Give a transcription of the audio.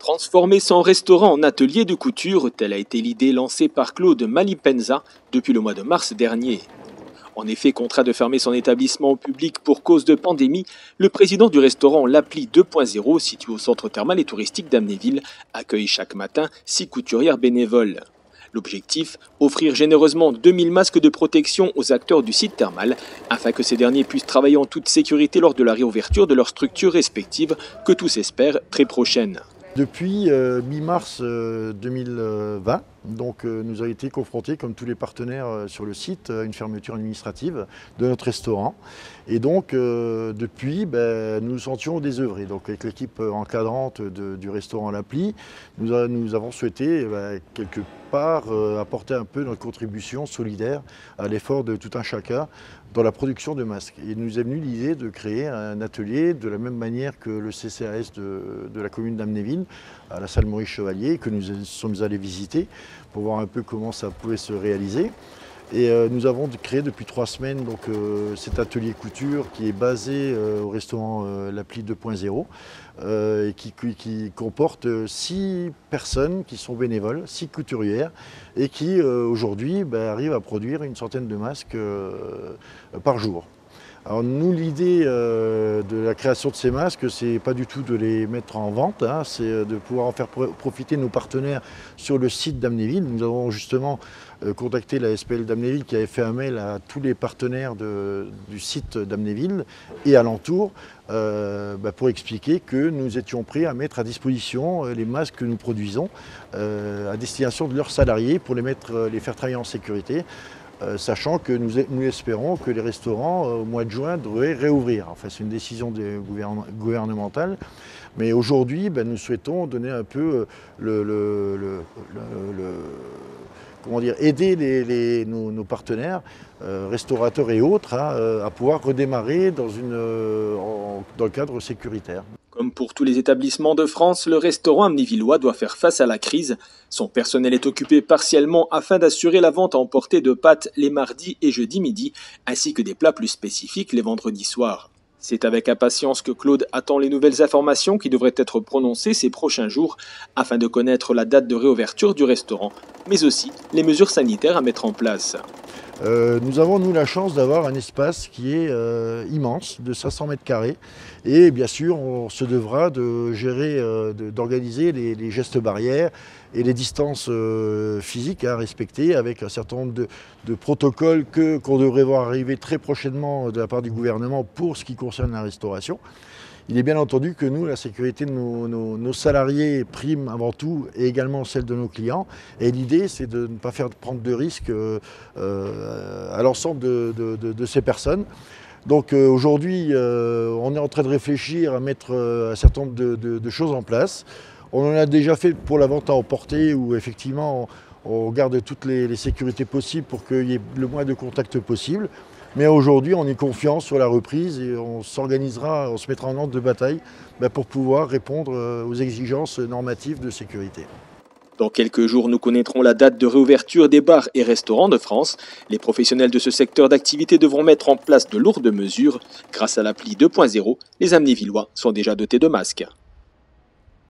Transformer son restaurant en atelier de couture, telle a été l'idée lancée par Claude Malipenza depuis le mois de mars dernier. En effet, contraint de fermer son établissement au public pour cause de pandémie, le président du restaurant L'Appli 2.0, situé au centre thermal et touristique d'Amnéville, accueille chaque matin 6 couturières bénévoles. L'objectif, offrir généreusement 2000 masques de protection aux acteurs du site thermal, afin que ces derniers puissent travailler en toute sécurité lors de la réouverture de leurs structures respectives, que tous espèrent très prochaines. Depuis mi-mars 2020, nous avons été confrontés, comme tous les partenaires sur le site, à une fermeture administrative de notre restaurant. Et donc, depuis, nous nous sentions désœuvrés. Donc, avec l'équipe encadrante du restaurant L'Appli, nous avons souhaité, quelque part, apporter un peu notre contribution solidaire à l'effort de tout un chacun dans la production de masques. Et il nous est venu l'idée de créer un atelier de la même manière que le CCAS de la commune d'Amnéville, à la salle Maurice Chevalier, que nous sommes allés visiter pour voir un peu comment ça pouvait se réaliser. Et nous avons créé depuis 3 semaines cet atelier couture qui est basé au restaurant L'Appli 2.0 et qui comporte 6 personnes qui sont bénévoles, 6 couturières et qui aujourd'hui arrivent à produire une centaine de masques par jour. Alors nous, l'idée de la création de ces masques, c'est pas du tout de les mettre en vente, c'est de pouvoir en faire profiter nos partenaires sur le site d'Amnéville. Nous avons justement contacté la SPL d'Amnéville qui avait fait un mail à tous les partenaires du site d'Amnéville et alentour pour expliquer que nous étions prêts à mettre à disposition les masques que nous produisons à destination de leurs salariés pour les faire travailler en sécurité. Sachant que nous espérons que les restaurants, au mois de juin, devraient réouvrir. Enfin, c'est une décision gouvernementale. Mais aujourd'hui, nous souhaitons donner un peu aider nos partenaires, restaurateurs et autres, à pouvoir redémarrer dans le cadre sécuritaire. Comme pour tous les établissements de France, le restaurant amnévillois doit faire face à la crise. Son personnel est occupé partiellement afin d'assurer la vente à emporter de pâtes les mardis et jeudis midi, ainsi que des plats plus spécifiques les vendredis soirs. C'est avec impatience que Claude attend les nouvelles informations qui devraient être prononcées ces prochains jours afin de connaître la date de réouverture du restaurant, mais aussi les mesures sanitaires à mettre en place. Nous avons, la chance d'avoir un espace qui est immense, de 500 mètres carrés. Et bien sûr, on se devra de gérer, d'organiser les gestes barrières et les distances physiques à respecter avec un certain nombre de protocoles qu'on devrait voir arriver très prochainement de la part du gouvernement pour ce qui concerne la restauration. Il est bien entendu que nous, la sécurité de nos salariés prime avant tout et également celle de nos clients. Et l'idée, c'est de ne pas faire prendre de risques à l'ensemble de ces personnes. Donc aujourd'hui, on est en train de réfléchir à mettre un certain nombre de choses en place. On en a déjà fait pour la vente à emporter où effectivement on garde toutes les sécurités possibles pour qu'il y ait le moins de contacts possible. Mais aujourd'hui, on est confiant sur la reprise et on s'organisera, on se mettra en ordre de bataille pour pouvoir répondre aux exigences normatives de sécurité. Dans quelques jours, nous connaîtrons la date de réouverture des bars et restaurants de France. Les professionnels de ce secteur d'activité devront mettre en place de lourdes mesures. Grâce à l'appli 2.0, les Amnévillois sont déjà dotés de masques.